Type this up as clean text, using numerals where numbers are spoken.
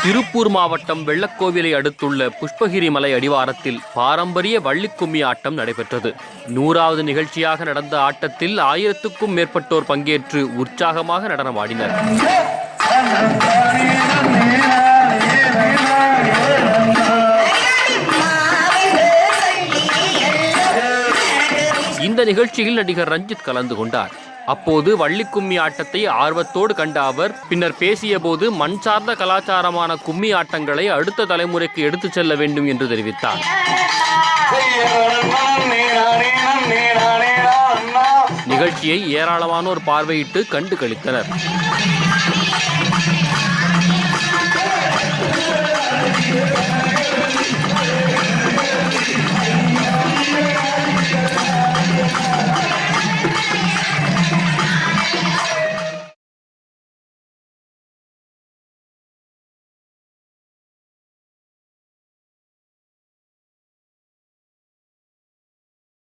திருப்பூர் மாவட்டம் வெள்ளக்கோவிலை அடுத்துள்ள புஷ்பகிரி மலை அடிவாரத்தில் பாரம்பரிய வள்ளிக்கும்மி ஆட்டம் நடைபெற்றது. 100வது நிகழ்ச்சியாக நடந்த ஆட்டத்தில் 1000க்கும் மேற்பட்டோர் பங்கேற்று உற்சாகமாக நடனமாடினர். இந்த நிகழ்ச்சியில் நடிகர் ரஞ்சித் கலந்து கொண்டார். அப்போது வள்ளிக்கும்மி ஆட்டத்தை ஆர்வத்தோடு கண்ட அவர் பின்னர் பேசிய போது மண் சார்ந்த கலாச்சாரமான கும்மி ஆட்டங்களை அடுத்த தலைமுறைக்கு எடுத்துச் செல்ல வேண்டும் என்று தெரிவித்தார். நிகழ்ச்சியை ஏராளமானோர் பார்வையிட்டு கண்டு களித்தனர்.